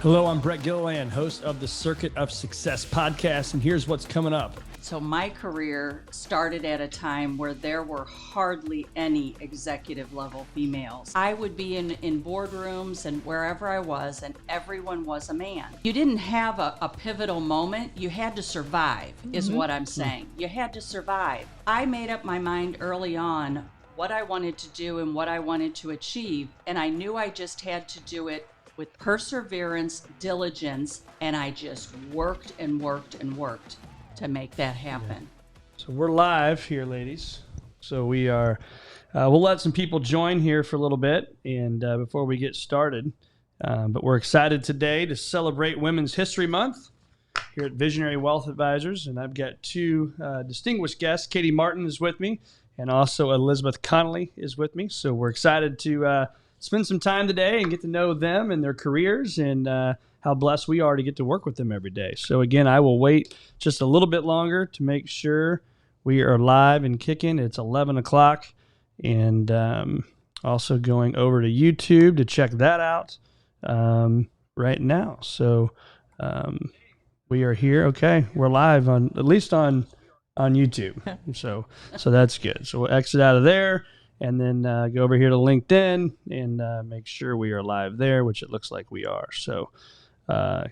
Hello, I'm Brett Gilliland, host of the Circuit of Success podcast, and here's what's coming up. So my career started at a time where there were hardly any executive level females. I would be in boardrooms and wherever I was, and everyone was a man. You didn't have a pivotal moment. You had to survive, is what I'm saying. You had to survive. I made up my mind early on what I wanted to do and what I wanted to achieve, and I knew I just had to do it with perseverance, diligence, and I just worked and worked and worked to make that happen. So we're live here, ladies. So we are, we'll let some people join here for a little bit and before we get started. But we're excited today to celebrate Women's History Month here at Visionary Wealth Advisors. And I've got two distinguished guests. Katie Martin is with me, and also Elizabeth Connelly is with me. So we're excited to spend some time today and get to know them and their careers and how blessed we are to get to work with them every day. So again, I will wait just a little bit longer to make sure we are live and kicking. It's 11 o'clock, and also going over to YouTube to check that out right now. So we are here. Okay, we're live on at least on YouTube. So that's good. So we'll exit out of there and then go over here to LinkedIn and make sure we are live there, which it looks like we are. So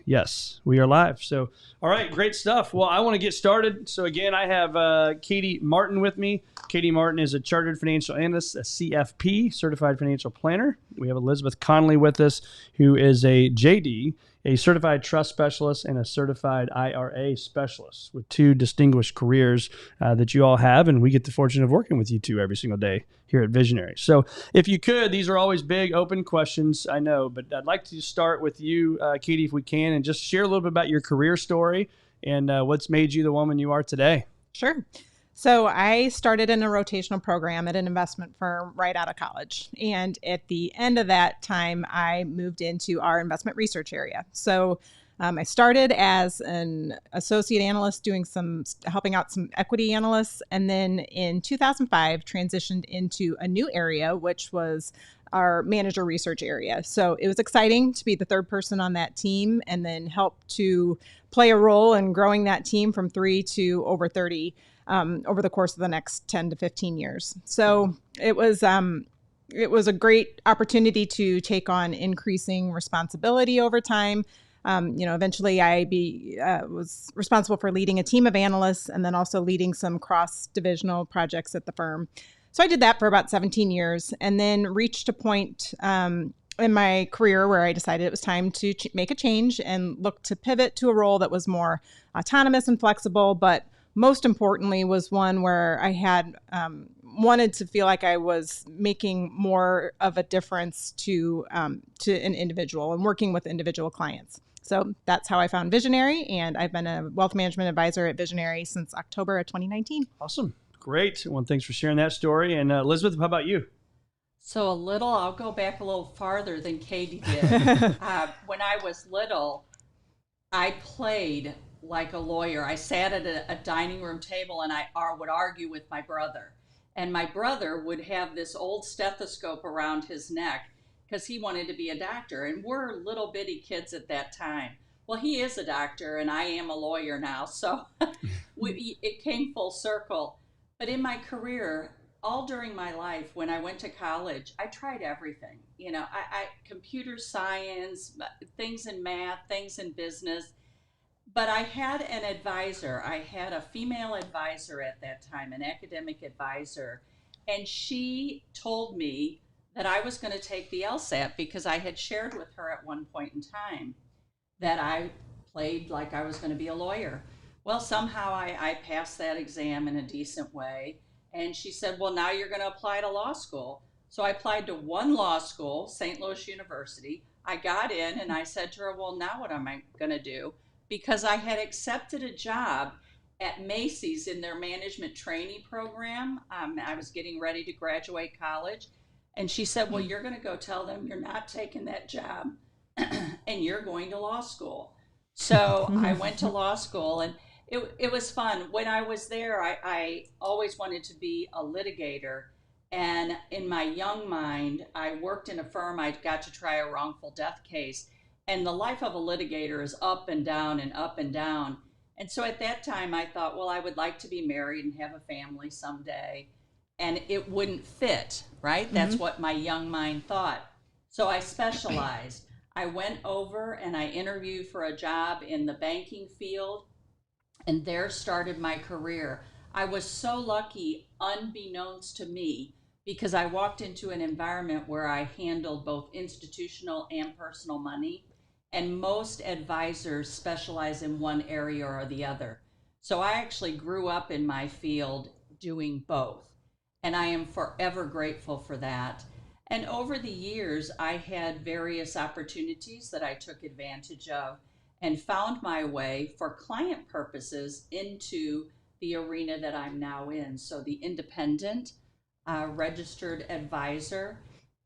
yes, we are live. So, all right, great stuff. Well, I want to get started. So again, I have Katie Martin with me. Katie Martin is a chartered financial analyst, a CFP, certified financial planner. We have Elizabeth Connelly with us, who is a JD, a certified trust specialist and a certified IRA specialist, with two distinguished careers that you all have, and we get the fortune of working with you two every single day here at Visionary. So if you could, these are always big, open questions, I know, but I'd like to start with you, Katie, if we can, and just share a little bit about your career story and what's made you the woman you are today. Sure. So I started in a rotational program at an investment firm right out of college. And at the end of that time, I moved into our investment research area. So I started as an associate analyst helping out some equity analysts. And then in 2005, transitioned into a new area, which was our manager research area. So it was exciting to be the third person on that team and then help to play a role in growing that team from 3 to over 30 over the course of the next 10 to 15 years. So it was a great opportunity to take on increasing responsibility over time. Eventually I was responsible for leading a team of analysts and then also leading some cross-divisional projects at the firm. So I did that for about 17 years and then reached a point in my career where I decided it was time to make a change and look to pivot to a role that was more autonomous and flexible, but most importantly was one where I had wanted to feel like I was making more of a difference to an individual and working with individual clients. So that's how I found Visionary, and I've been a wealth management advisor at Visionary since October of 2019. Awesome. Great. Well, thanks for sharing that story. And Elizabeth, how about you? So I'll go back a little farther than Katie did. When I was little, I played like a lawyer. I sat at a dining room table and I would argue with my brother. And my brother would have this old stethoscope around his neck because he wanted to be a doctor. And we're little bitty kids at that time. Well, he is a doctor and I am a lawyer now. So it came full circle. But in my career, all during my life, when I went to college, I tried everything. I computer science, things in math, things in business. But I had an advisor. I had a female advisor at that time, an academic advisor, and she told me that I was going to take the LSAT because I had shared with her at one point in time that I played like I was going to be a lawyer. Well, somehow I passed that exam in a decent way, and she said, well, now you're going to apply to law school. So I applied to one law school, St. Louis University. I got in, and I said to her, well, now what am I going to do? Because I had accepted a job at Macy's in their management trainee program. I was getting ready to graduate college. And she said, well, you're going to go tell them you're not taking that job and you're going to law school. So I went to law school, and it was fun. When I was there, I always wanted to be a litigator. And in my young mind, I worked in a firm. I got to try a wrongful death case. And the life of a litigator is up and down and up and down. And so at that time, I thought, well, I would like to be married and have a family someday. And it wouldn't fit, right? Mm-hmm. That's what my young mind thought. So I specialized. I went over and I interviewed for a job in the banking field, and there started my career. I was so lucky, unbeknownst to me, because I walked into an environment where I handled both institutional and personal money, and most advisors specialize in one area or the other. So I actually grew up in my field doing both, and I am forever grateful for that. And over the years, I had various opportunities that I took advantage of and found my way for client purposes into the arena that I'm now in. So the independent registered advisor,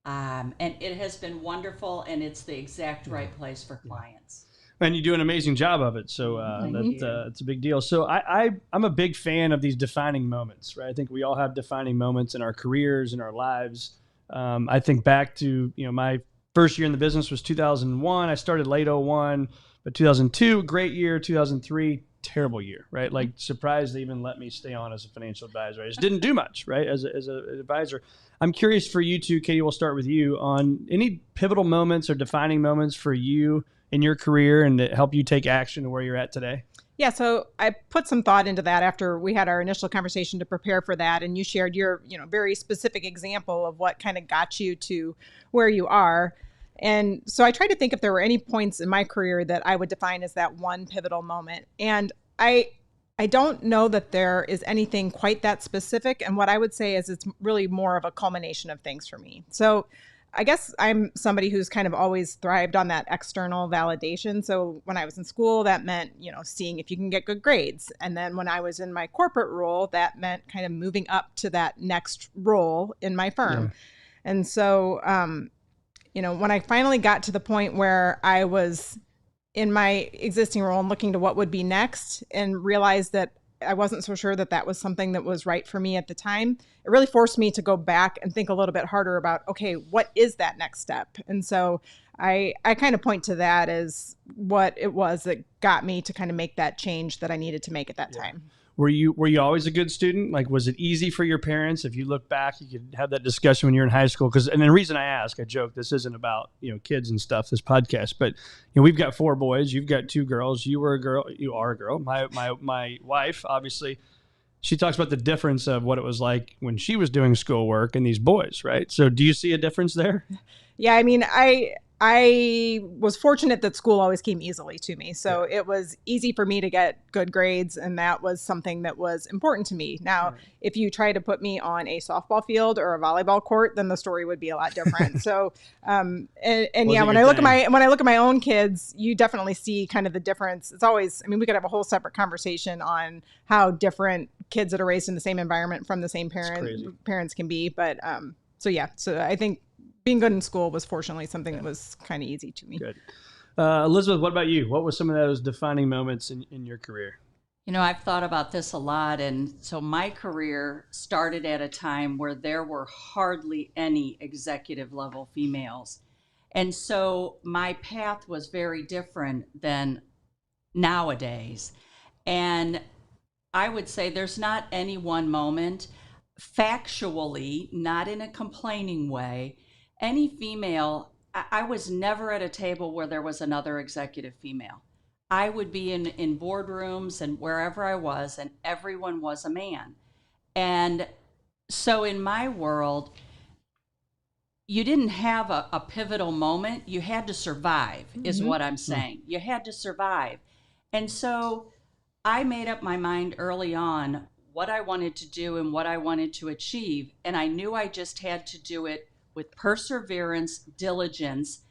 and it has been wonderful, and it's the exact right place for clients. And you do an amazing job of it, so it's a big deal. So I'm a big fan of these defining moments, right? I think we all have defining moments in our careers, in our lives. I think back to my first year in the business was 2001. I started late 01, but 2002, great year. 2003, terrible year, right? Like surprised they even let me stay on as a financial advisor. I just didn't do much, right? As an advisor. I'm curious for you too, Katie, we'll start with you on any pivotal moments or defining moments for you in your career and that help you take action to where you're at today. Yeah, so I put some thought into that after we had our initial conversation to prepare for that, and you shared your, very specific example of what kind of got you to where you are. And so I tried to think if there were any points in my career that I would define as that one pivotal moment. And I don't know that there is anything quite that specific. And what I would say is it's really more of a culmination of things for me. So I guess I'm somebody who's kind of always thrived on that external validation. So when I was in school, that meant, seeing if you can get good grades. And then when I was in my corporate role, that meant kind of moving up to that next role in my firm. Yeah. And so, when I finally got to the point where I was in my existing role and looking to what would be next and realized that I wasn't so sure that that was something that was right for me at the time, it really forced me to go back and think a little bit harder about, okay, what is that next step? And so I kind of point to that as what it was that got me to kind of make that change that I needed to make at that time. Were you always a good student? Like, was it easy for your parents? If you look back, you could have that discussion when you're in high school. And the reason I ask, I joke, this isn't about, kids and stuff, this podcast, but we've got 4 boys, you've got 2 girls, you are a girl. My wife, obviously, she talks about the difference of what it was like when she was doing schoolwork and these boys, right? So do you see a difference there? Yeah, I mean, I was fortunate that school always came easily to me. So it was easy for me to get good grades, and that was something that was important to me. Now, if you try to put me on a softball field or a volleyball court, then the story would be a lot different. So, when I look at my own kids, you definitely see kind of the difference. It's always, we could have a whole separate conversation on how different kids that are raised in the same environment from the same parents can be. But, so I think being good in school was fortunately something that was kind of easy to me. Good. Elizabeth, what about you? What was some of those defining moments in your career? I've thought about this a lot. And so my career started at a time where there were hardly any executive level females. And so my path was very different than nowadays. And I would say there's not any one moment, factually, not in a complaining way. Any female, I was never at a table where there was another executive female. I would be in boardrooms and wherever I was, and everyone was a man. And so in my world, you didn't have a pivotal moment. You had to survive, is what I'm saying. You had to survive. And so I made up my mind early on what I wanted to do and what I wanted to achieve. And I knew I just had to do it with perseverance, diligence,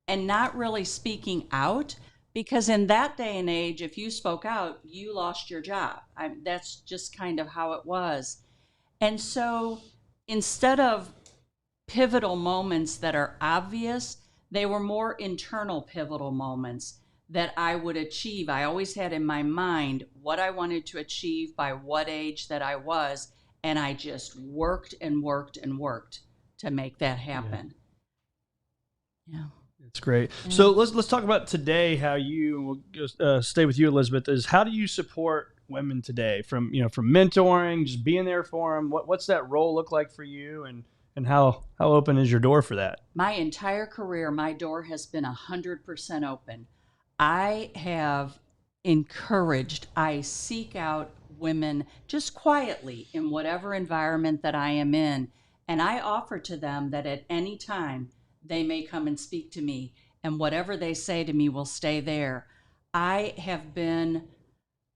and not really speaking out, because in that day and age, if you spoke out, you lost your job. That's just kind of how it was. And so instead of pivotal moments that are obvious, they were more internal pivotal moments that I would achieve. I always had in my mind what I wanted to achieve by what age that I was, and I just worked and worked and worked to make that happen. Yeah. It's great. So let's talk about today. How you we'll stay with you, Elizabeth. Is how do you support women today? From mentoring, just being there for them. What's that role look like for you, and how open is your door for that? My entire career, my door has been 100% open. I have encouraged, I seek out women just quietly in whatever environment that I am in, and I offer to them that at any time they may come and speak to me, and whatever they say to me will stay there. I have been,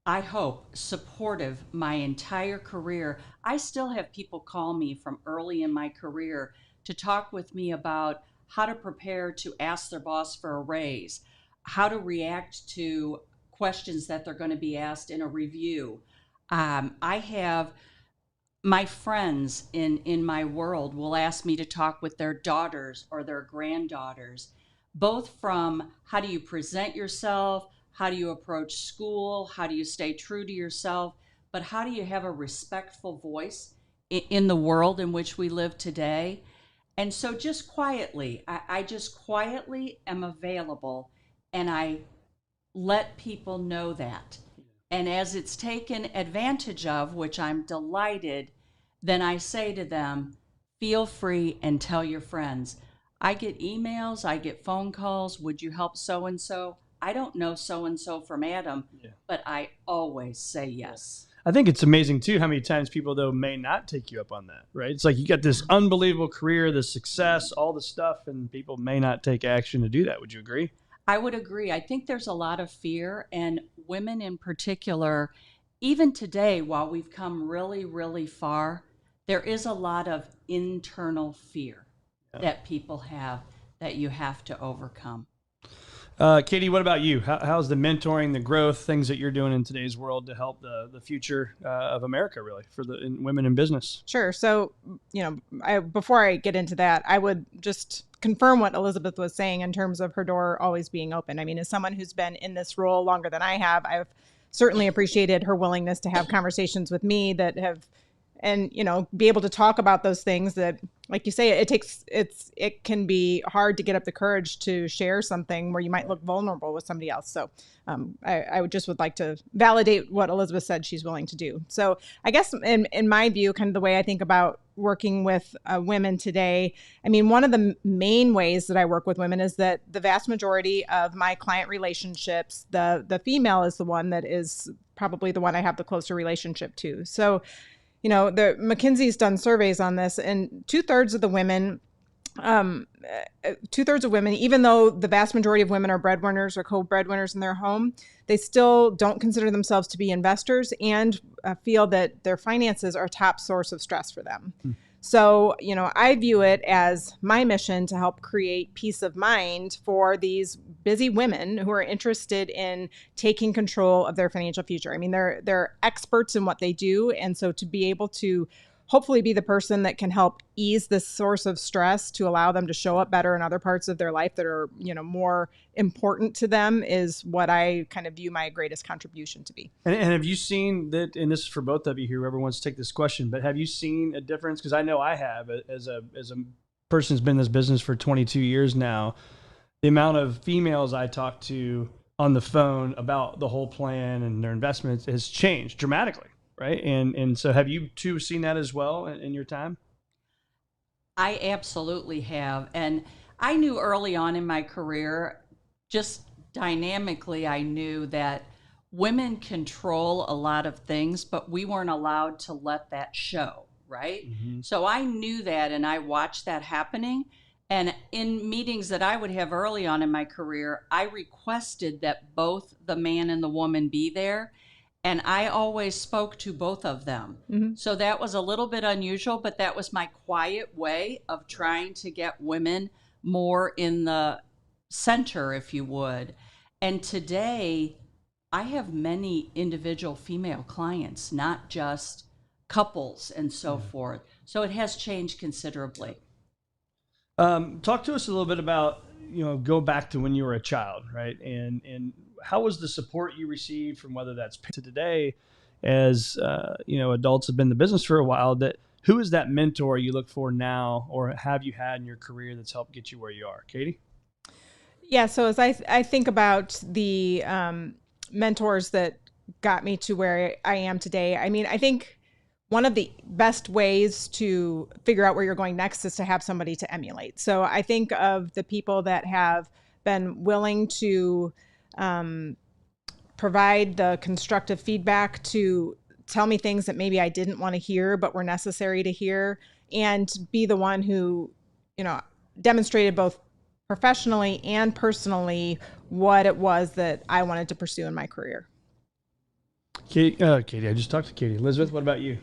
I hope, supportive my entire career. I still have people call me from early in my career to talk with me about how to prepare to ask their boss for a raise, how to react to questions that they're going to be asked in a review. I have my friends in my world will ask me to talk with their daughters or their granddaughters, both from how do you present yourself, how do you approach school, how do you stay true to yourself, but how do you have a respectful voice in the world in which we live today. And so just quietly, I just quietly am available, and I let people know that. And as it's taken advantage of, which I'm delighted, then I say to them, feel free and tell your friends. I get emails, I get phone calls. Would you help so and so? I don't know so and so from Adam, but I always say yes. I think it's amazing too how many times people though may not take you up on that, right? It's like you got this unbelievable career, the success, all the stuff, and people may not take action to do that. Would you agree? I would agree. I think there's a lot of fear, and women in particular, even today, while we've come really, really far, there is a lot of internal fear that people have that you have to overcome. Katie, what about you? How's the mentoring, the growth, things that you're doing in today's world to help the future of America, really, for the women in business? Sure. So, before I get into that, I would just confirm what Elizabeth was saying in terms of her door always being open. I mean, as someone who's been in this role longer than I have, I've certainly appreciated her willingness to have conversations with me that have, and be able to talk about those things that, like you say, it can be hard to get up the courage to share something where you might look vulnerable with somebody else. So I would like to validate what Elizabeth said she's willing to do. So I guess in my view, kind of the way I think about working with women today, I mean, one of the main ways that I work with women is that the vast majority of my client relationships, the female is the one that is probably the one I have the closer relationship to. So the McKinsey's done surveys on this, and two-thirds of women, even though the vast majority of women are breadwinners or co-breadwinners in their home, they still don't consider themselves to be investors and feel that their finances are a top source of stress for them. So, I view it as my mission to help create peace of mind for these busy women who are interested in taking control of their financial future. I mean, they're experts in what they do. And so to be able to hopefully be the person that can help ease this source of stress to allow them to show up better in other parts of their life that are, more important to them is what I kind of view my greatest contribution to be. And have you seen that, and this is for both of you here, whoever wants to take this question, but have you seen a difference? Because I know I have, as a person who's been in this business for 22 years now, the amount of females I talk to on the phone about the whole plan and their investments has changed dramatically. Right. And so have you two seen that as well in your time? I absolutely have. And I knew early on in my career, just dynamically, I knew that women control a lot of things, but we weren't allowed to let that show. Right. Mm-hmm. So I knew that, and I watched that happening. And in meetings that I would have early on in my career, I requested that both the man and the woman be there. And I always spoke to both of them. Mm-hmm. So that was a little bit unusual, but that was my quiet way of trying to get women more in the center, if you would. And today, I have many individual female clients, not just couples and so forth. So it has changed considerably. Talk to us a little bit about, go back to when you were a child, right? And how was the support you received from whether that's to today as, adults have been in the business for a while, who is that mentor you look for now or have you had in your career that's helped get you where you are? Katie? Yeah. So as I think about the mentors that got me to where I am today, I mean, I think one of the best ways to figure out where you're going next is to have somebody to emulate. So I think of the people that have been willing to provide the constructive feedback, to tell me things that maybe I didn't want to hear but were necessary to hear, and be the one who, demonstrated both professionally and personally what it was that I wanted to pursue in my career. Katie, I just talked to Katie. Elizabeth, what about you?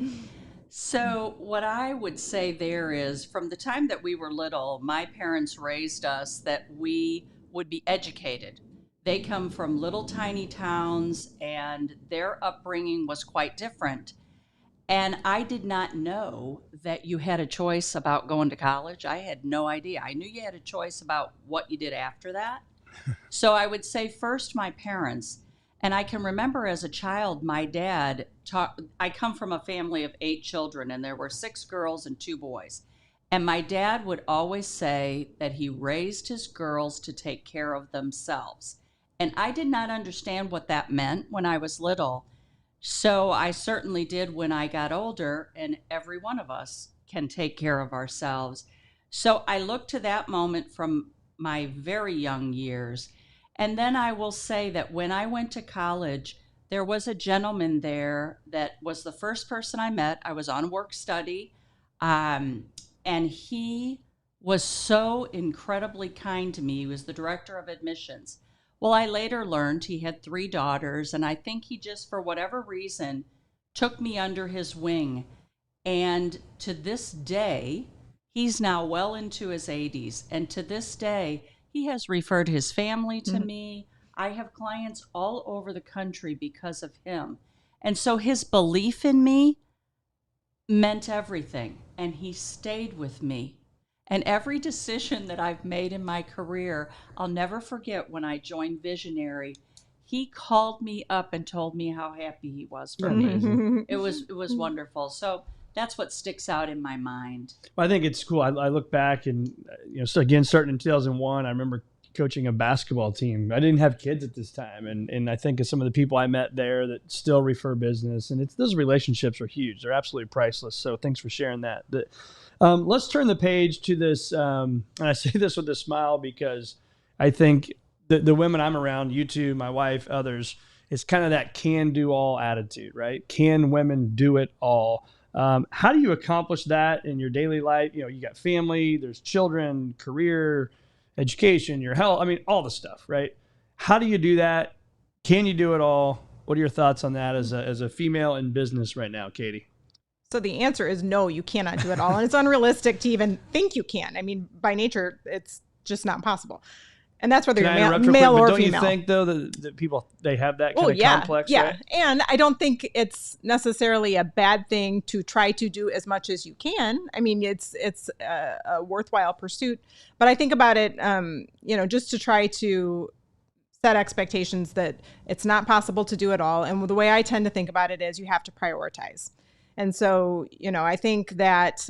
So, what I would say there is from the time that we were little, my parents raised us that we would be educated. They come from little tiny towns, and their upbringing was quite different. And I did not know that you had a choice about going to college. I had no idea. I knew you had a choice about what you did after that. So I would say first my parents. And I can remember as a child, my dad taught. I come from a family of 8 children, and there were 6 girls and 2 boys. And my dad would always say that he raised his girls to take care of themselves. And I did not understand what that meant when I was little. So I certainly did when I got older, and every one of us can take care of ourselves. So I look to that moment from my very young years. And then I will say that when I went to college, there was a gentleman there that was the first person I met. I was on work study, and he was so incredibly kind to me. He was the director of admissions. Well, I later learned he had 3 daughters, and I think he just, for whatever reason, took me under his wing. And to this day, he's now well into his 80s, and to this day, he has referred his family to me. I have clients all over the country because of him. And so his belief in me meant everything, and he stayed with me. And every decision that I've made in my career, I'll never forget when I joined Visionary. He called me up and told me how happy he was for me. It was wonderful. So that's what sticks out in my mind. Well, I think it's cool. I look back and, so again, starting in 2001, I remember coaching a basketball team. I didn't have kids at this time. And I think of some of the people I met there that still refer business. And those relationships are huge. They're absolutely priceless. So thanks for sharing that. Let's turn the page to this. And I say this with a smile because I think the women I'm around, you two, my wife, others, it's kind of that can do all attitude, right? Can women do it all? How do you accomplish that in your daily life? You got family, there's children, career, education, your health. I mean, all the stuff, right? How do you do that? Can you do it all? What are your thoughts on that as a female in business right now, Katie? So the answer is no, you cannot do it all. And it's unrealistic to even think you can. I mean, by nature, it's just not possible. And that's whether you're male or female. Don't you think, though, that people, they have that kind of complex, yeah. Right? And I don't think it's necessarily a bad thing to try to do as much as you can. I mean, it's a worthwhile pursuit. But I think about it, just to try to set expectations that it's not possible to do it all. And the way I tend to think about it is you have to prioritize. And so, I think that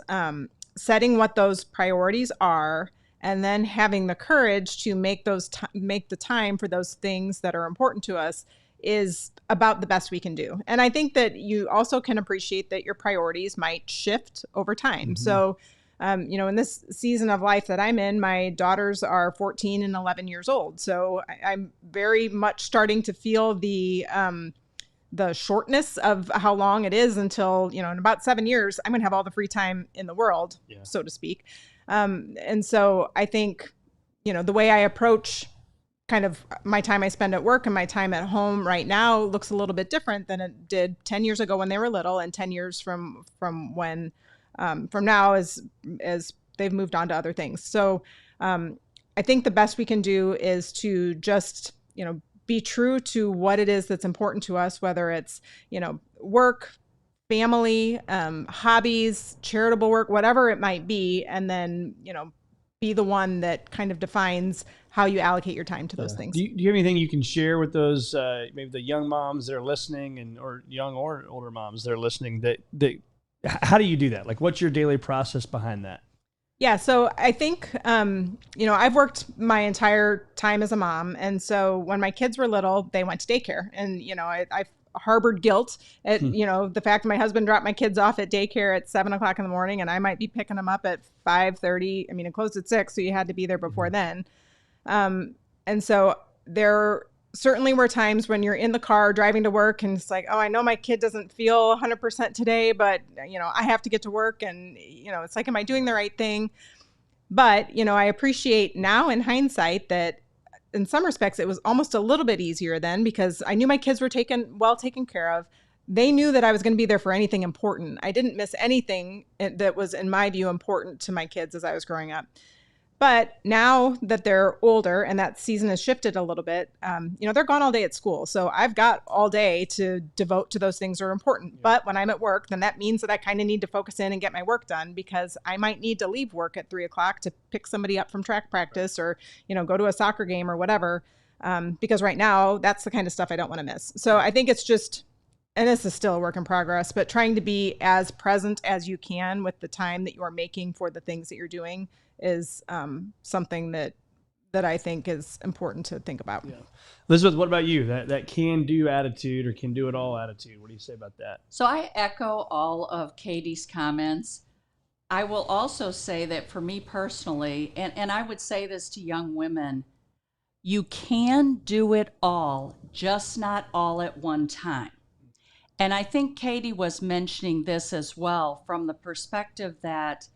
setting what those priorities are, and then having the courage to make the time for those things that are important to us is about the best we can do. And I think that you also can appreciate that your priorities might shift over time. Mm-hmm. So, in this season of life that I'm in, my daughters are 14 and 11 years old. So I'm very much starting to feel the shortness of how long it is until, in about 7 years, I'm going to have all the free time in the world, so to speak. And so I think, the way I approach kind of my time I spend at work and my time at home right now looks a little bit different than it did 10 years ago when they were little, and 10 years from now as they've moved on to other things. So I think the best we can do is to just, be true to what it is that's important to us, whether it's, work, family, hobbies, charitable work, whatever it might be. And then, be the one that kind of defines how you allocate your time to those things. Do you have anything you can share with those, maybe the young moms that are listening or young or older moms that are listening, that how do you do that? Like, what's your daily process behind that? Yeah, so I think, I've worked my entire time as a mom. And so when my kids were little, they went to daycare. And, I harbored guilt at, the fact my husband dropped my kids off at daycare at 7 o'clock in the morning and I might be picking them up at 5:30. I mean, it closed at 6, so you had to be there before then. And so there certainly were times when you're in the car driving to work and it's like, oh, I know my kid doesn't feel 100% today, but I have to get to work, and it's like, am I doing the right thing? But I appreciate now in hindsight that in some respects it was almost a little bit easier then, because I knew my kids were taken care of. They knew that I was going to be there for anything important. I didn't miss anything that was, in my view, important to my kids as I was growing up. But now that they're older and that season has shifted a little bit, they're gone all day at school. So I've got all day to devote to those things that are important. Yeah. But when I'm at work, then that means that I kind of need to focus in and get my work done, because I might need to leave work at 3 o'clock to pick somebody up from track practice, or, go to a soccer game or whatever. Because right now that's the kind of stuff I don't want to miss. So I think it's just, and this is still a work in progress, but trying to be as present as you can with the time that you are making for the things that you're doing is something that I think is important to think about. Yeah. Elizabeth, what about you? That can-do attitude, or can-do-it-all attitude. What do you say about that? So I echo all of Katie's comments. I will also say that for me personally, and I would say this to young women, you can do it all, just not all at one time. And I think Katie was mentioning this as well, from the perspective that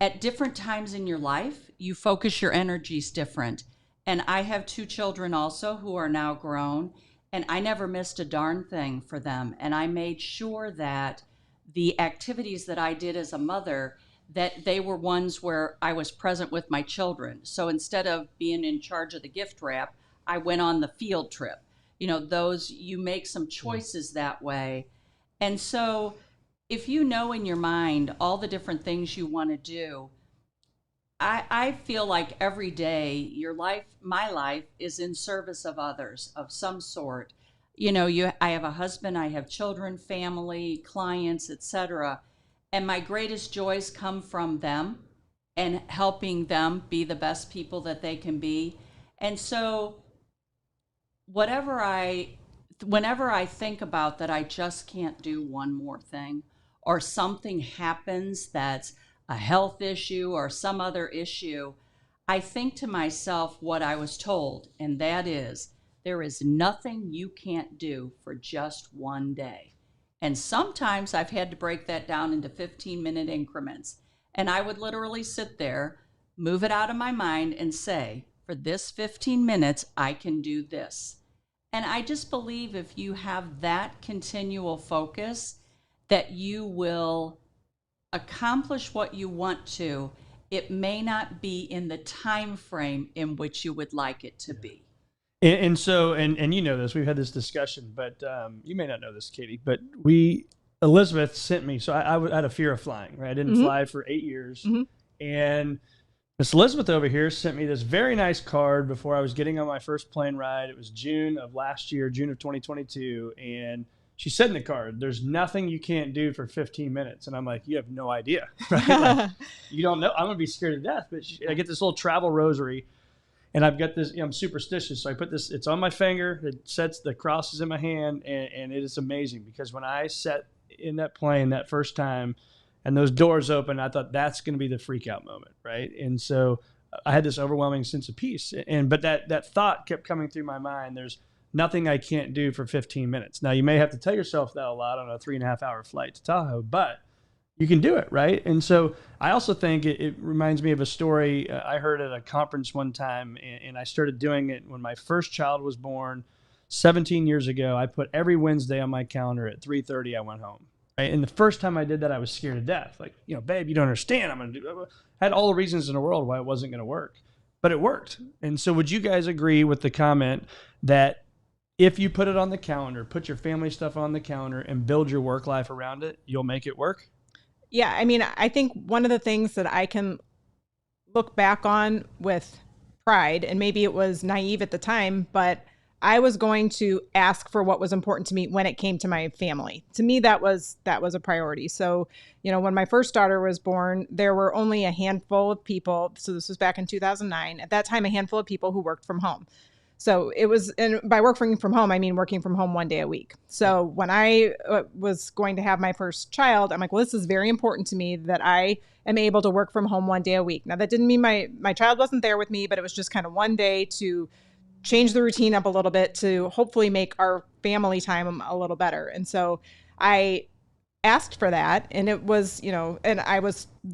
at different times in your life, you focus your energies different. And I have 2 children also who are now grown, and I never missed a darn thing for them. And I made sure that the activities that I did as a mother, that they were ones where I was present with my children. So instead of being in charge of the gift wrap, I went on the field trip. You make some choices that way. And so if you know in your mind all the different things you want to do, I feel like every day my life is in service of others of some sort. I have a husband, I have children, family, clients, etc. And my greatest joys come from them and helping them be the best people that they can be. And so whenever I think about that, I just can't do one more thing, or something happens that's a health issue or some other issue, I think to myself what I was told, and that is, there is nothing you can't do for just one day. And sometimes I've had to break that down into 15-minute increments. And I would literally sit there, move it out of my mind, and say, for this 15 minutes, I can do this. And I just believe if you have that continual focus, that you will accomplish what you want to. It may not be in the time frame in which you would like it to be. And so this, we've had this discussion, but you may not know this, Katie, but Elizabeth sent me, so I had a fear of flying, right? I didn't fly for 8 years. And Miss Elizabeth over here sent me this very nice card before I was getting on my first plane ride. It was June of last year, June of 2022. And she said in the card, there's nothing you can't do for 15 minutes. And I'm like, you have no idea, right? Like, you don't know. I'm going to be scared to death. But I get this little travel rosary, and I've got this, I'm superstitious. So I put this, it's on my finger. It sets the crosses in my hand. And it is amazing, because when I sat in that plane that first time and those doors open, I thought that's going to be the freak out moment, right? And so I had this overwhelming sense of peace. But that thought kept coming through my mind. There's nothing I can't do for 15 minutes. Now, you may have to tell yourself that a lot on a 3.5-hour flight to Tahoe, but you can do it, right? And so I also think it reminds me of a story I heard at a conference one time, and I started doing it when my first child was born 17 years ago. I put every Wednesday on my calendar at 3:30, I went home. Right? And the first time I did that, I was scared to death. Like, babe, you don't understand. I had all the reasons in the world why it wasn't going to work, but it worked. And so would you guys agree with the comment that if you put it on the calendar, put your family stuff on the calendar and build your work life around it, you'll make it work? Yeah. I mean, I think one of the things that I can look back on with pride, and maybe it was naive at the time, but I was going to ask for what was important to me when it came to my family. To me, that was a priority. So, when my first daughter was born, there were only a handful of people. So this was back in 2009. At that time, a handful of people who worked from home. So it was, and by working from home, I mean working from home 1 day a week. So when I was going to have my first child, I'm like, well, this is very important to me that I am able to work from home 1 day a week. Now, that didn't mean my child wasn't there with me, but it was just kind of 1 day to change the routine up a little bit to hopefully make our family time a little better. And so I asked for that, and it was, and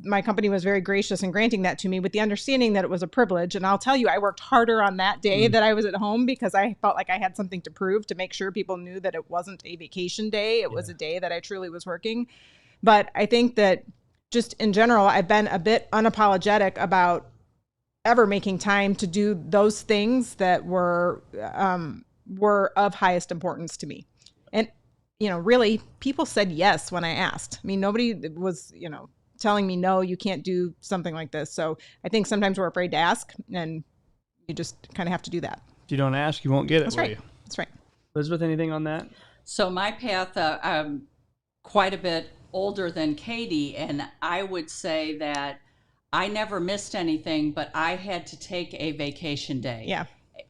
my company was very gracious in granting that to me with the understanding that it was a privilege. And I'll tell you, I worked harder on that day that I was at home because I felt like I had something to prove, to make sure people knew that it wasn't a vacation day. It was a day that I truly was working. But I think that just in general, I've been a bit unapologetic about ever making time to do those things that were of highest importance to me. And really, people said yes when I asked. I mean, nobody was, telling me, no, you can't do something like this. So I think sometimes we're afraid to ask, and you just kind of have to do that. If you don't ask, you won't get it. That's right. That's right. Elizabeth, anything on that? So my path, I'm quite a bit older than Katie, and I would say that I never missed anything, but I had to take a vacation day. Yeah.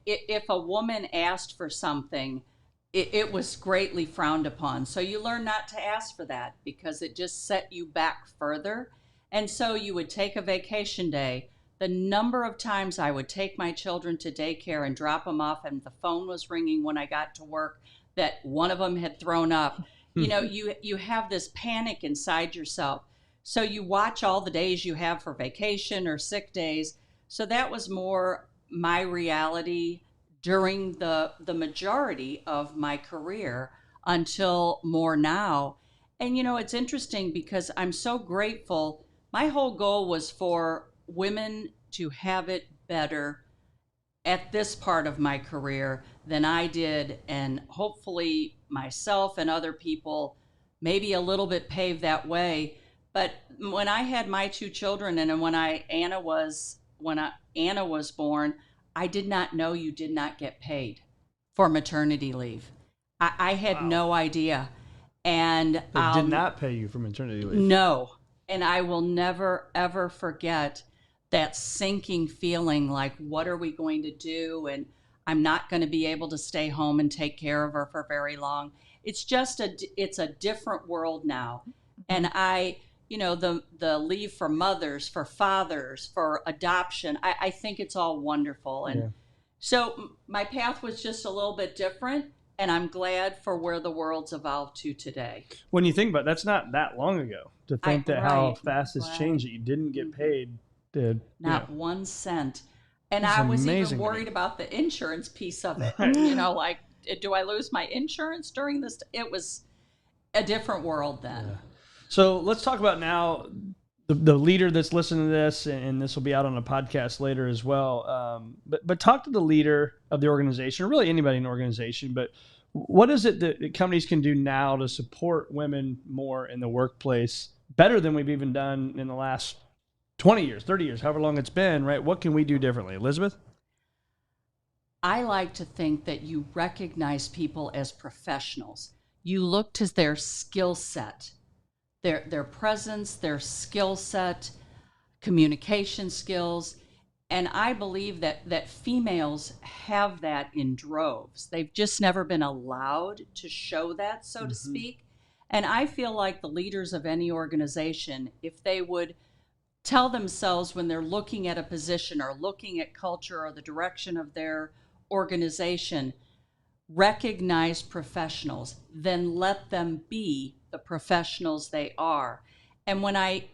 If a woman asked for something, it was greatly frowned upon. So you learn not to ask for that because it just set you back further. And so you would take a vacation day. The number of times I would take my children to daycare and drop them off, and the phone was ringing when I got to work that one of them had thrown up. You have this panic inside yourself. So you watch all the days you have for vacation or sick days. So that was more my reality during the majority of my career until more now. And, it's interesting because I'm so grateful. My whole goal was for women to have it better at this part of my career than I did. And hopefully myself and other people maybe a little bit paved that way. But when I had my 2 children and when Anna was born, I did not know you did not get paid for maternity leave. I had no idea. And They did not pay you for maternity leave. No. And I will never, ever forget that sinking feeling like, what are we going to do? And I'm not going to be able to stay home and take care of her for very long. It's just it's a different world now. And the leave for mothers, for fathers, for adoption, I think it's all wonderful. And so my path was just a little bit different, and I'm glad for where the world's evolved to today. When you think about it, that's not that long ago to think how fast it's changed that you didn't get paid. Not 1 cent. And I was even worried about the insurance piece of it. Like, do I lose my insurance during this? It was a different world then. Yeah. So let's talk about now the leader that's listening to this, and this will be out on a podcast later as well. But talk to the leader of the organization, or really anybody in the organization. But what is it that companies can do now to support women more in the workplace, better than we've even done in the last 20 years, 30 years, however long it's been, right? What can we do differently? Elizabeth? I like to think that you recognize people as professionals. You look to their skill set. Their presence, their skill set, communication skills. And I believe that females have that in droves. They've just never been allowed to show that, so to speak. And I feel like the leaders of any organization, if they would tell themselves when they're looking at a position or looking at culture or the direction of their organization, recognize professionals, then let them be the professionals they are. And when I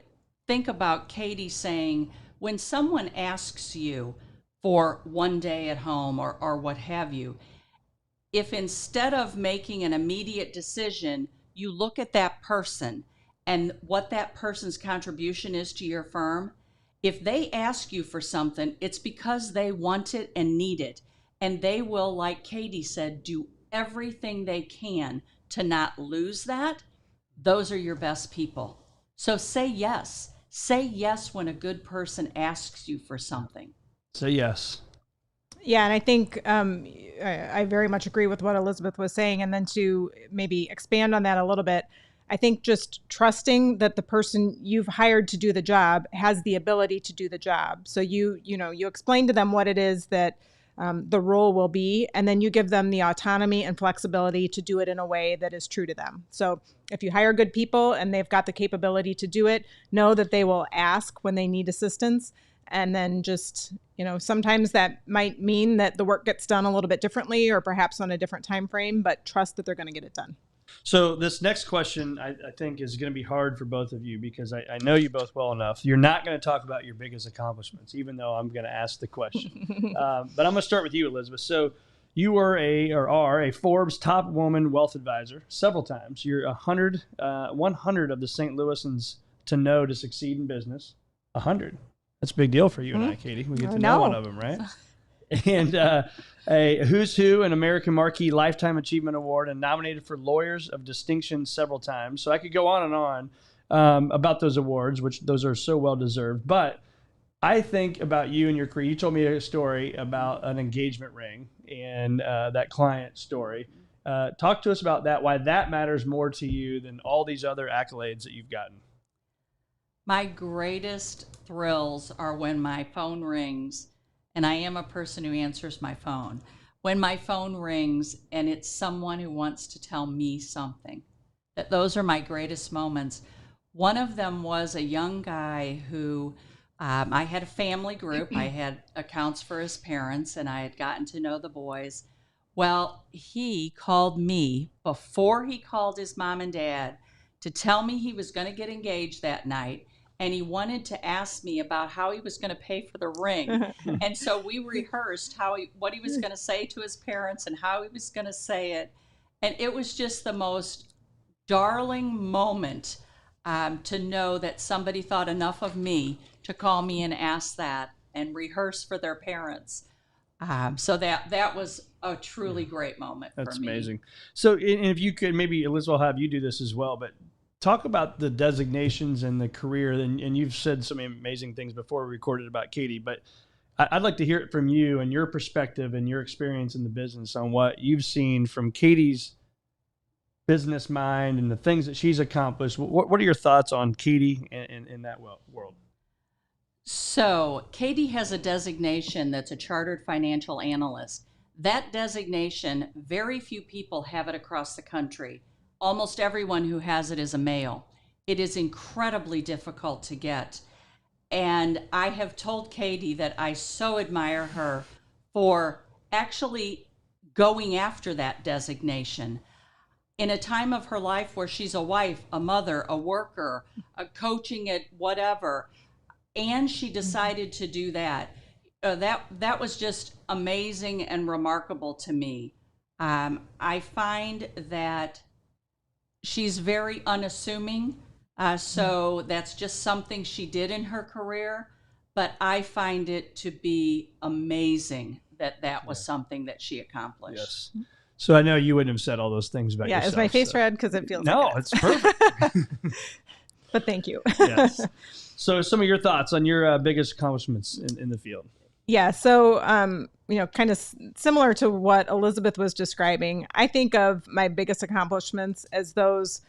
think about Katie saying, when someone asks you for 1 day at home or what have you, if instead of making an immediate decision, you look at that person and what that person's contribution is to your firm, if they ask you for something, it's because they want it and need it. And they will, like Katie said, do everything they can to not lose that. Those are your best people. So say yes. Say yes when a good person asks you for something. Say yes. Yeah, and I think I very much agree with what Elizabeth was saying. And then to maybe expand on that a little bit, I think just trusting that the person you've hired to do the job has the ability to do the job. So you explain to them what it is that the role will be, and then you give them the autonomy and flexibility to do it in a way that is true to them. So if you hire good people and they've got the capability to do it, know that they will ask when they need assistance. And then just, sometimes that might mean that the work gets done a little bit differently or perhaps on a different time frame, but trust that they're going to get it done. So this next question, I think, is going to be hard for both of you because I know you both well enough. You're not going to talk about your biggest accomplishments, even though I'm going to ask the question. But I'm going to start with you, Elizabeth. So you were are a Forbes top woman wealth advisor several times. You're 100 of the St. Louisans to know to succeed in business. 100. That's a big deal for you and I, Katie. We get to know one of them, right? And a Who's Who, an American Marquee Lifetime Achievement Award, and nominated for Lawyers of Distinction several times. So I could go on and on about those awards, which those are so well deserved. But I think about you and your career. You told me a story about an engagement ring and that client story. Talk to us about that, why that matters more to you than all these other accolades that you've gotten. My greatest thrills are when my phone rings, and I am a person who answers my phone. When my phone rings and it's someone who wants to tell me something, those are my greatest moments. One of them was a young guy who I had a family group. I had accounts for his parents, and I had gotten to know the boys. Well, he called me before he called his mom and dad to tell me he was going to get engaged that night. And he wanted to ask me about how he was going to pay for the ring. And so we rehearsed what he was going to say to his parents and how he was going to say it. And it was just the most darling moment to know that somebody thought enough of me to call me and ask that and rehearse for their parents. So that was a truly great moment for me. That's amazing. So if you could, maybe Elizabeth will have you do this as well, but talk about the designations and the career, and you've said some amazing things before we recorded about Katie, but I'd like to hear it from you and your perspective and your experience in the business on what you've seen from Katie's business mind and the things that she's accomplished. What are your thoughts on Katie in that world? So Katie has a designation that's a chartered financial analyst. That designation, very few people have it across the country. Almost everyone who has it is a male. It is incredibly difficult to get. And I have told Katie that I so admire her for actually going after that designation. In a time of her life where she's a wife, a mother, a worker, coaching at whatever, and she decided to do that. That was just amazing and remarkable to me. I find that she's very unassuming, so that's just something she did in her career, but I find it to be amazing that was something that she accomplished. Yes. So I know you wouldn't have said all those things about yourself. Yeah, is my face red? Because it feels no, like it's perfect. But thank you. Yes. So some of your thoughts on your biggest accomplishments in the field. Yeah. So, kind of similar to what Elizabeth was describing, I think of my biggest accomplishments as those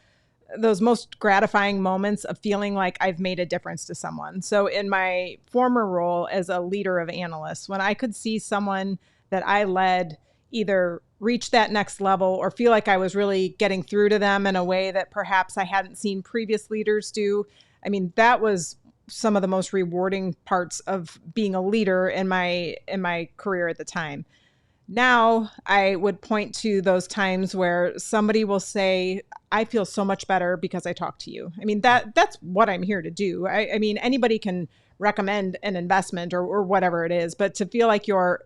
most gratifying moments of feeling like I've made a difference to someone. So in my former role as a leader of analysts, when I could see someone that I led either reach that next level or feel like I was really getting through to them in a way that perhaps I hadn't seen previous leaders do, I mean, that was some of the most rewarding parts of being a leader in my career at the time. Now I would point to those times where somebody will say, I feel so much better because I talked to you. I mean, that's what I'm here to do. I mean, anybody can recommend an investment or whatever it is, but to feel like you're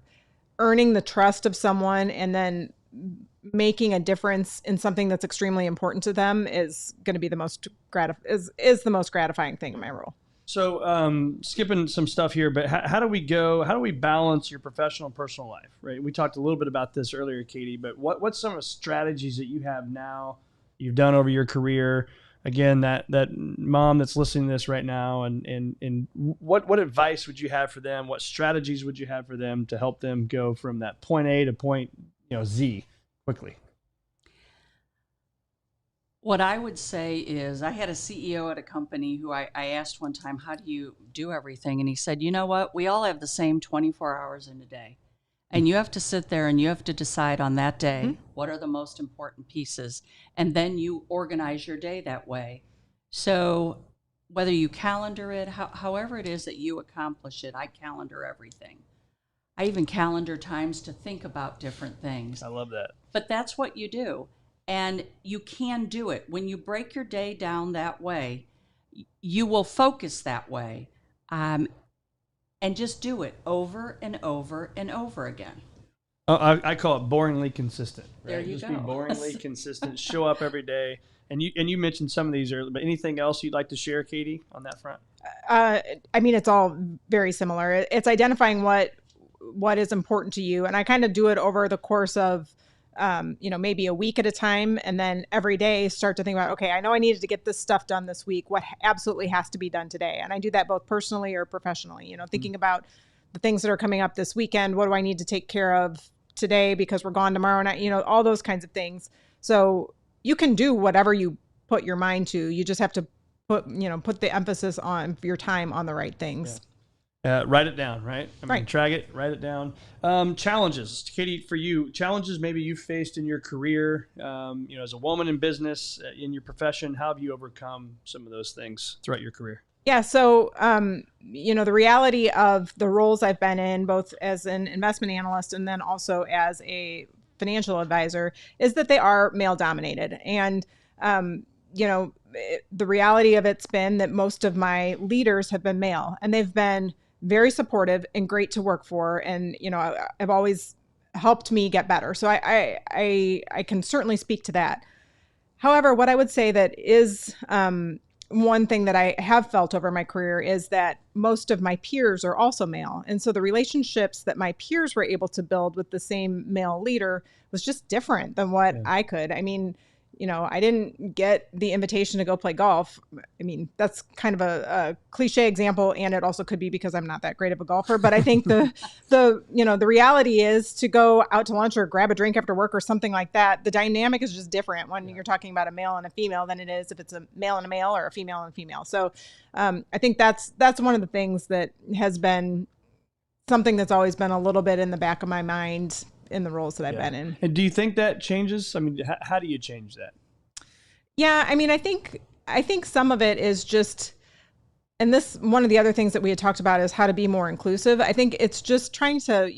earning the trust of someone and then making a difference in something that's extremely important to them is going to be the most gratifying thing in my role. So skipping some stuff here, but how do we balance your professional and personal life, right? We talked a little bit about this earlier, Katie, but what's some of the strategies that you have now, you've done over your career, again, that mom that's listening to this right now, and what advice would you have for them? What strategies would you have for them to help them go from that point A to point Z quickly? What I would say is I had a CEO at a company who I asked one time, how do you do everything? And he said, you know what? We all have the same 24 hours in a day. And you have to sit there and you have to decide on that day, what are the most important pieces? And then you organize your day that way. So whether you calendar it, however it is that you accomplish it, I calendar everything. I even calendar times to think about different things. I love that. But that's what you do. And you can do it. When you break your day down that way, you will focus that way. And just do it over and over and over again. I call it boringly consistent. Right? There you just go. Be boringly consistent. Show up every day. And you mentioned some of these earlier, but anything else you'd like to share, Katie, on that front? I mean, it's all very similar. It's identifying what is important to you, and I kind of do it over the course of maybe a week at a time, and then every day start to think about, okay, I know I needed to get this stuff done this week. What absolutely has to be done today? And I do that both personally or professionally, thinking about the things that are coming up this weekend. What do I need to take care of today because we're gone tomorrow night? All those kinds of things. So you can do whatever you put your mind to. You just have to put the emphasis on your time on the right things. Yeah. Write it down, right? Right. Track it, write it down. Challenges, Katie, for you, challenges maybe you faced in your career, as a woman in business, in your profession. How have you overcome some of those things throughout your career? Yeah. So, the reality of the roles I've been in, both as an investment analyst and then also as a financial advisor, is that they are male dominated. And, the reality of it's been that most of my leaders have been male, and they've been very supportive and great to work for. And, I've always helped me get better. So I can certainly speak to that. However, what I would say that is one thing that I have felt over my career is that most of my peers are also male. And so the relationships that my peers were able to build with the same male leader was just different than what I could. I mean, I didn't get the invitation to go play golf. I mean, that's kind of a cliche example, and it also could be because I'm not that great of a golfer. But I think the reality is to go out to lunch or grab a drink after work or something like that. The dynamic is just different when you're talking about a male and a female than it is if it's a male and a male or a female and a female. So I think that's one of the things that has been something that's always been a little bit in the back of my mind in the roles that I've been in. And do you think that changes? I mean, how do you change that? Yeah, I mean, I think some of it is just, and this, one of the other things that we had talked about is how to be more inclusive. I think it's just trying to,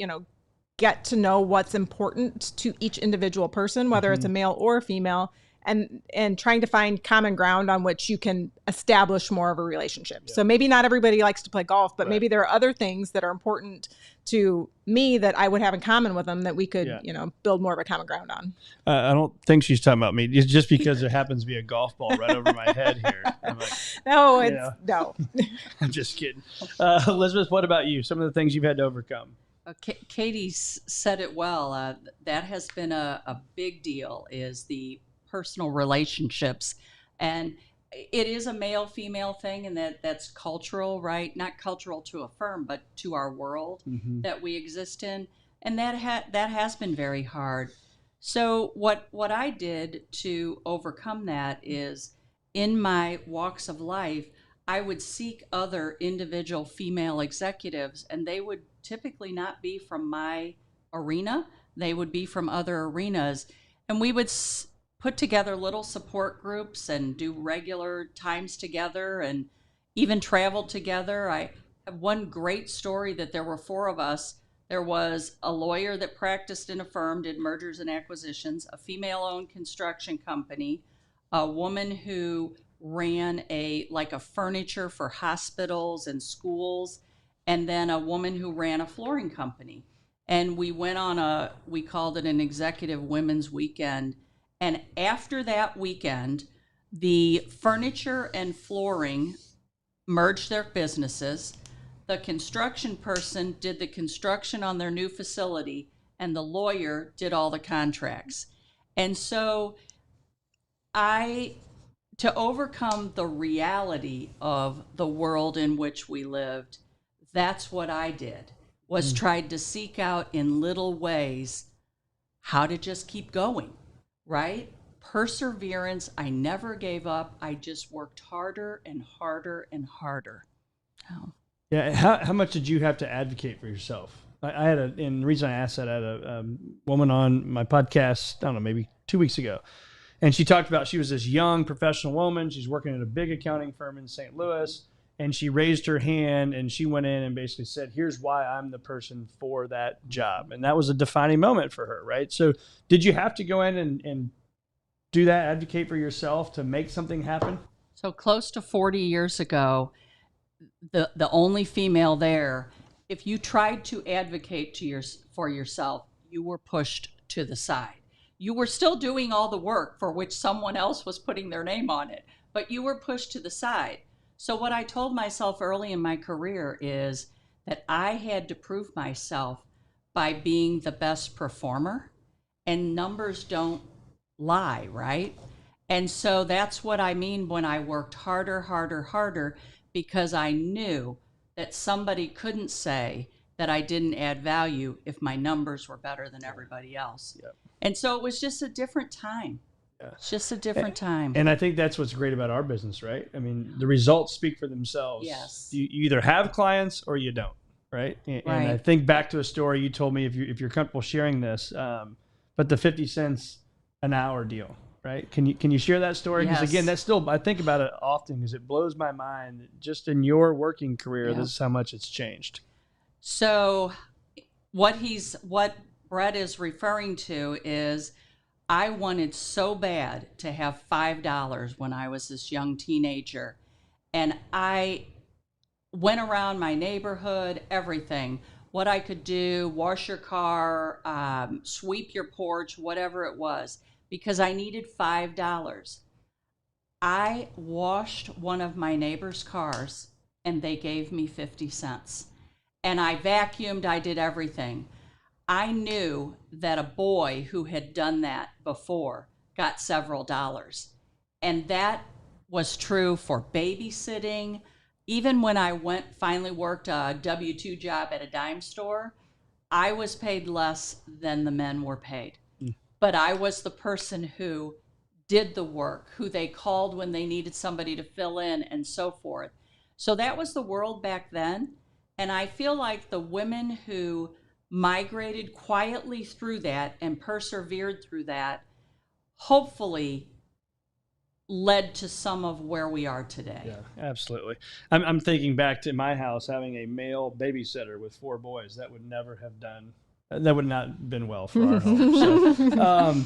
get to know what's important to each individual person, whether it's a male or a female, and trying to find common ground on which you can establish more of a relationship. Yeah. So maybe not everybody likes to play golf, but maybe there are other things that are important to me that I would have in common with them that we could, build more of a common ground on. I don't think she's talking about me. It's just because there happens to be a golf ball right over my head here. I'm like, no. I'm just kidding. Elizabeth, what about you? Some of the things you've had to overcome. Katie said it well. That has been a big deal, is the personal relationships. And it is a male-female thing, and that's cultural, right? Not cultural to a firm, but to our world that we exist in. And that has been very hard. So what I did to overcome that is, in my walks of life, I would seek other individual female executives, and they would typically not be from my arena. They would be from other arenas. And we would put together little support groups and do regular times together and even travel together. I have one great story that there were 4 of us. There was a lawyer that practiced in a firm, did mergers and acquisitions, a female-owned construction company, a woman who ran a furniture for hospitals and schools, and then a woman who ran a flooring company. And we went on we called it an executive women's weekend. And after that weekend, the furniture and flooring merged their businesses. The construction person did the construction on their new facility, and the lawyer did all the contracts. And so I to overcome the reality of the world in which we lived, that's what I did, was tried to seek out in little ways how to just keep going, right? Perseverance. I never gave up. I just worked harder and harder and harder. Oh. Yeah. How much did you have to advocate for yourself? I had and the reason I asked that, I had a woman on my podcast, I don't know, maybe 2 weeks ago. And she talked about, she was this young professional woman. She's working at a big accounting firm in St. Louis. And she raised her hand and she went in and basically said, here's why I'm the person for that job. And that was a defining moment for her, right? So did you have to go in and do that, advocate for yourself to make something happen? So close to 40 years ago, the only female there, if you tried to advocate for yourself, you were pushed to the side. You were still doing all the work for which someone else was putting their name on it, but you were pushed to the side. So what I told myself early in my career is that I had to prove myself by being the best performer, and numbers don't lie, right? And so that's what I mean when I worked harder, harder, harder, because I knew that somebody couldn't say that I didn't add value if my numbers were better than everybody else. Yep. And so it was just a different time. Yeah. It's just a different time. And I think that's what's great about our business, right? I mean, the results speak for themselves. Yes. You either have clients or you don't, right? And I think back to a story you told me, if you're comfortable sharing this, but the 50 cents an hour deal, right? Can you share that story? Because again, that's still, I think about it often because it blows my mind that just in your working career, this is how much it's changed. So what Brett is referring to is, I wanted so bad to have $5 when I was this young teenager. And I went around my neighborhood, everything, what I could do, wash your car, sweep your porch, whatever it was, because I needed $5. I washed one of my neighbor's cars and they gave me 50 cents. And I vacuumed, I did everything. I knew that a boy who had done that before got several dollars. And that was true for babysitting. Even when I finally worked a W-2 job at a dime store, I was paid less than the men were paid. But I was the person who did the work, who they called when they needed somebody to fill in and so forth. So that was the world back then. And I feel like the women who migrated quietly through that and persevered through that, hopefully led to some of where we are today. Yeah, absolutely. I'm thinking back to my house having a male babysitter with 4 boys. That would never have done. That would not have been well for our home. So,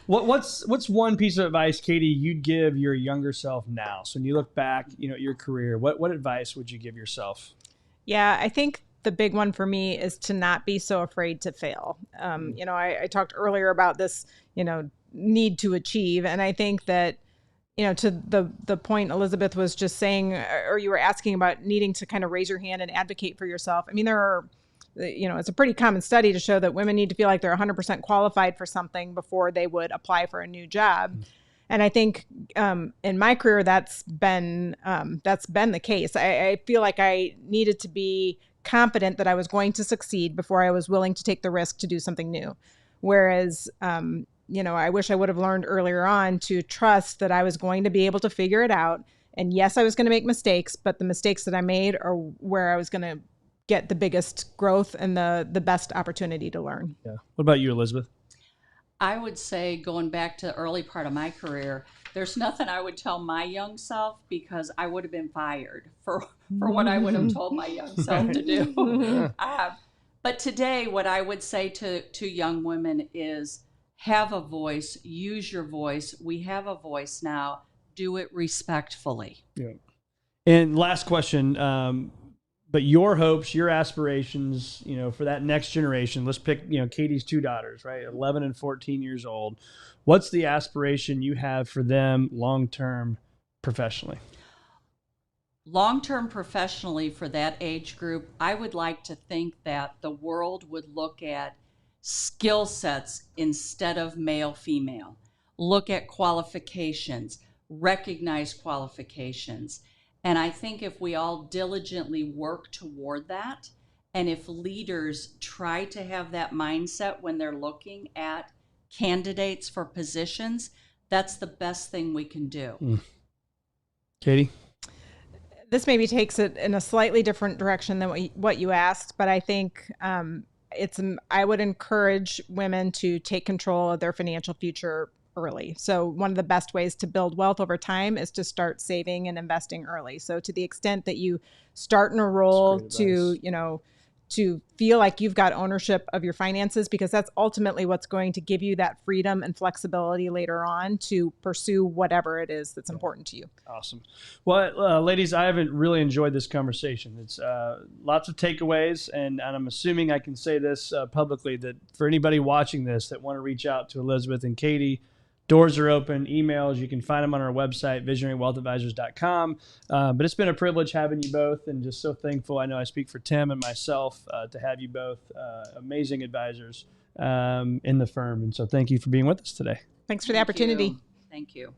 what's one piece of advice, Katie, you'd give your younger self now? So when you look back, at your career, what advice would you give yourself? Yeah, I think the big one for me is to not be so afraid to fail. I talked earlier about this, need to achieve. And I think that, to the point Elizabeth was just saying, or you were asking about needing to kind of raise your hand and advocate for yourself. I mean, there are, it's a pretty common study to show that women need to feel like they're 100% qualified for something before they would apply for a new job. And I think in my career, that's been the case. I feel like I needed to be confident that I was going to succeed before I was willing to take the risk to do something new. Whereas, I wish I would have learned earlier on to trust that I was going to be able to figure it out. And yes, I was going to make mistakes, but the mistakes that I made are where I was going to get the biggest growth and the best opportunity to learn. Yeah. What about you, Elizabeth? I would say, going back to the early part of my career, there's nothing I would tell my young self, because I would have been fired for what I would have told my young self to do. But today, what I would say to young women is, have a voice, use your voice. We have a voice now. Do it respectfully. Yeah. And last question, but your hopes, your aspirations, for that next generation, let's pick, Katie's 2 daughters, right? 11 and 14 years old. What's the aspiration you have for them long-term professionally? Long-term professionally for that age group, I would like to think that the world would look at skill sets instead of male-female. Look at qualifications. recognize qualifications. And I think if we all diligently work toward that, and if leaders try to have that mindset when they're looking at candidates for positions, that's the best thing we can do. Katie? This maybe takes it in a slightly different direction than what you asked, but I think I would encourage women to take control of their financial future early. So one of the best ways to build wealth over time is to start saving and investing early. So to the extent that you start in a role to feel like you've got ownership of your finances, because that's ultimately what's going to give you that freedom and flexibility later on to pursue whatever it is that's important to you. Awesome. Well, ladies, I haven't really enjoyed this conversation. It's lots of takeaways, and I'm assuming I can say this publicly, that for anybody watching this that want to reach out to Elizabeth and Katie, doors are open, emails, you can find them on our website, visionarywealthadvisors.com. But it's been a privilege having you both, and just so thankful. I know I speak for Tim and myself to have you both, amazing advisors in the firm. And so thank you for being with us today. Thanks for the opportunity. Thank you.